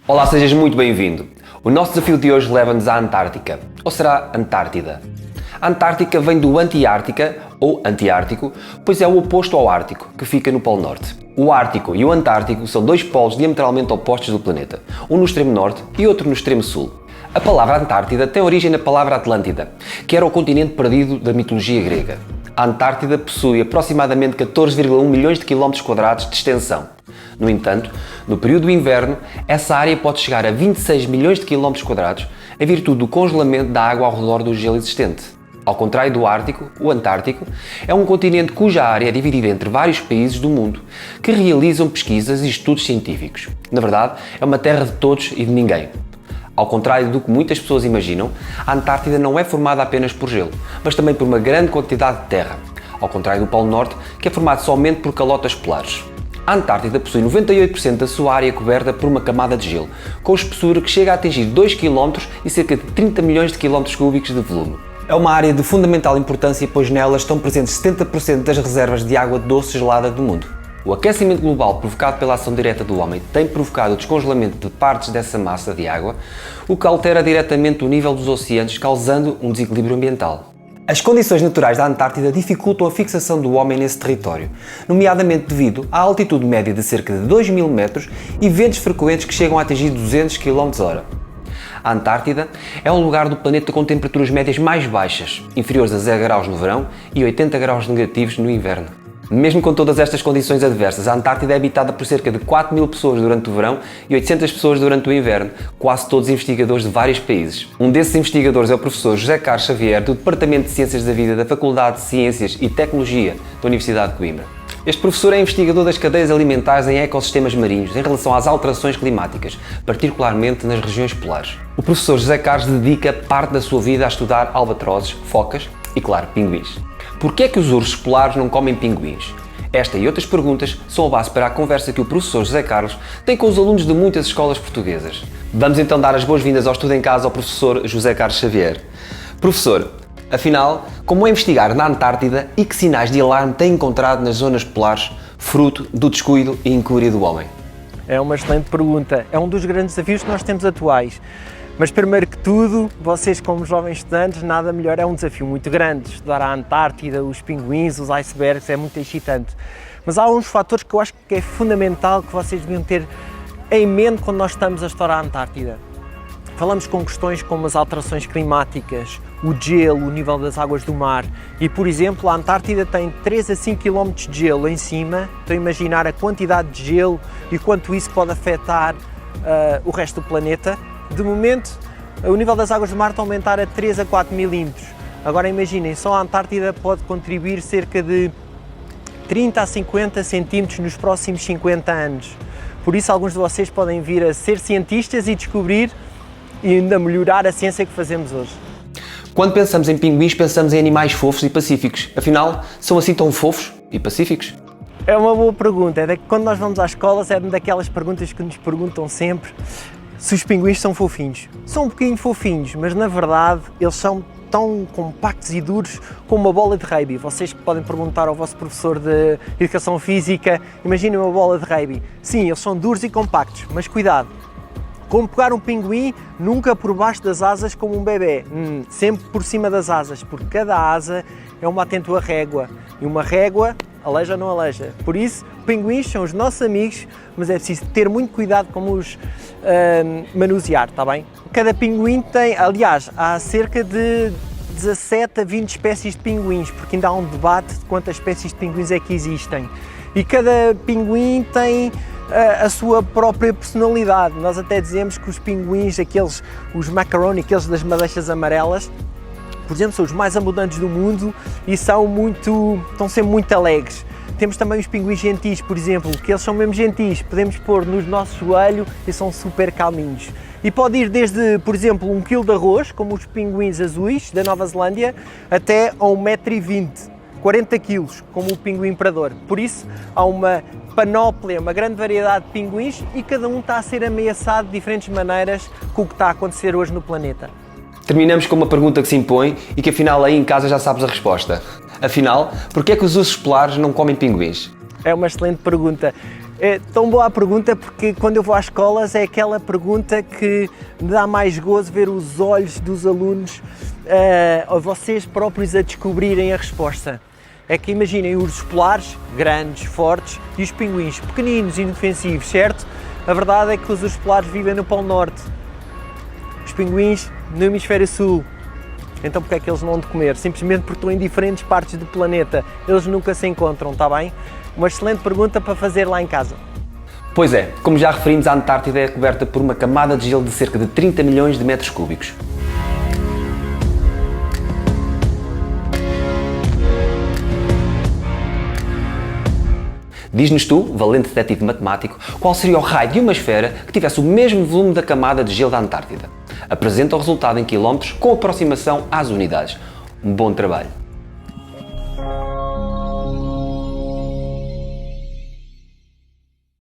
Olá, sejas muito bem-vindo. O nosso desafio de hoje leva-nos à Antártica, ou será Antártida. A Antártica vem do Antiártica, ou Antiártico, pois é o oposto ao Ártico, que fica no Polo Norte. O Ártico e o Antártico são dois polos diametralmente opostos do planeta, um no extremo norte e outro no extremo sul. A palavra Antártida tem origem na palavra Atlântida, que era o continente perdido da mitologia grega. A Antártida possui aproximadamente 14,1 milhões de quilómetros quadrados de extensão. No entanto, no período do inverno, essa área pode chegar a 26 milhões de quilómetros quadrados em virtude do congelamento da água ao redor do gelo existente. Ao contrário do Ártico, o Antártico é um continente cuja área é dividida entre vários países do mundo que realizam pesquisas e estudos científicos. Na verdade, é uma terra de todos e de ninguém. Ao contrário do que muitas pessoas imaginam, a Antártida não é formada apenas por gelo, mas também por uma grande quantidade de terra, ao contrário do Polo Norte, que é formado somente por calotas polares. A Antártida possui 98% da sua área coberta por uma camada de gelo, com espessura que chega a atingir 2 km e cerca de 30 milhões de km cúbicos de volume. É uma área de fundamental importância, pois nela estão presentes 70% das reservas de água doce gelada do mundo. O aquecimento global provocado pela ação direta do homem tem provocado o descongelamento de partes dessa massa de água, o que altera diretamente o nível dos oceanos, causando um desequilíbrio ambiental. As condições naturais da Antártida dificultam a fixação do homem nesse território, nomeadamente devido à altitude média de cerca de 2.000 metros e ventos frequentes que chegam a atingir 200 km/h. A Antártida é um lugar do planeta com temperaturas médias mais baixas, inferiores a 0 graus no verão e 80 graus negativos no inverno. Mesmo com todas estas condições adversas, a Antártida é habitada por cerca de 4.000 pessoas durante o verão e 800 pessoas durante o inverno, quase todos investigadores de vários países. Um desses investigadores é o professor José Carlos Xavier, do Departamento de Ciências da Vida da Faculdade de Ciências e Tecnologia da Universidade de Coimbra. Este professor é investigador das cadeias alimentares em ecossistemas marinhos em relação às alterações climáticas, particularmente nas regiões polares. O professor José Carlos dedica parte da sua vida a estudar albatrozes, focas e, claro, pinguins. Porquê é que os ursos polares não comem pinguins? Esta e outras perguntas são a base para a conversa que o professor José Carlos tem com os alunos de muitas escolas portuguesas. Vamos então dar as boas-vindas ao Estudo em Casa ao professor José Carlos Xavier. Professor, afinal, como é investigar na Antártida e que sinais de alarme tem encontrado nas zonas polares, fruto do descuido e incúria do homem? É uma excelente pergunta. É um dos grandes desafios que nós temos atuais. Mas primeiro que tudo, vocês como jovens estudantes, nada melhor, é um desafio muito grande. Estudar a Antártida, os pinguins, os icebergs, é muito excitante. Mas há uns fatores que eu acho que é fundamental que vocês deviam ter em mente quando nós estamos a estudar a Antártida. Falamos com questões como as alterações climáticas, o gelo, o nível das águas do mar e, por exemplo, a Antártida tem 3 a 5 km de gelo em cima. Estou a imaginar a quantidade de gelo e quanto isso pode afetar o resto do planeta. De momento, o nível das águas do mar está a aumentar a 3 a 4 milímetros. Agora imaginem, só a Antártida pode contribuir cerca de 30 a 50 centímetros nos próximos 50 anos. Por isso, alguns de vocês podem vir a ser cientistas e descobrir e ainda melhorar a ciência que fazemos hoje. Quando pensamos em pinguins, pensamos em animais fofos e pacíficos. Afinal, são assim tão fofos e pacíficos? É uma boa pergunta. É que quando nós vamos às escolas, é daquelas perguntas que nos perguntam sempre se os pinguins são fofinhos. São um bocadinho fofinhos, mas na verdade eles são tão compactos e duros como uma bola de rugby. Vocês que podem perguntar ao vosso professor de Educação Física, imaginem uma bola de rugby. Sim, eles são duros e compactos, mas cuidado. Como pegar um pinguim, nunca por baixo das asas como um bebê, sempre por cima das asas, porque cada asa é uma atento a régua, e uma régua aleija ou não aleija. Por isso, pinguins são os nossos amigos, mas é preciso ter muito cuidado como os manusear, está bem? Cada pinguim tem, aliás, há cerca de 17 a 20 espécies de pinguins, porque ainda há um debate de quantas espécies de pinguins é que existem. E cada pinguim tem a sua própria personalidade. Nós até dizemos que os pinguins, os macaroni, aqueles das madeixas amarelas, por exemplo, são os mais abundantes do mundo e estão sempre muito alegres. Temos também os pinguins gentis, por exemplo, que eles são mesmo gentis, podemos pôr no nosso joelho e são super calminhos. E pode ir desde, por exemplo, 1 kg de arroz, como os pinguins azuis da Nova Zelândia, até a 1,20 m, 40 kg, como o pinguim imperador. Por isso, há uma panóplia, uma grande variedade de pinguins e cada um está a ser ameaçado de diferentes maneiras com o que está a acontecer hoje no planeta. Terminamos com uma pergunta que se impõe e que afinal aí em casa já sabes a resposta. Afinal, porquê é que os ursos polares não comem pinguins? É uma excelente pergunta. É tão boa a pergunta porque quando eu vou às escolas é aquela pergunta que me dá mais gozo ver os olhos dos alunos, ou vocês próprios a descobrirem a resposta. É que imaginem ursos polares, grandes, fortes, e os pinguins, pequeninos, inofensivos, certo? A verdade é que os ursos polares vivem no Polo Norte, os pinguins no Hemisfério Sul. Então porque é que eles não hão de comer? Simplesmente porque estão em diferentes partes do planeta, eles nunca se encontram, está bem? Uma excelente pergunta para fazer lá em casa. Pois é, como já referimos, a Antártida é coberta por uma camada de gelo de cerca de 30 milhões de metros cúbicos. Diz-nos tu, valente detetive matemático, qual seria o raio de uma esfera que tivesse o mesmo volume da camada de gelo da Antártida. Apresenta o resultado em quilómetros com aproximação às unidades. Um bom trabalho!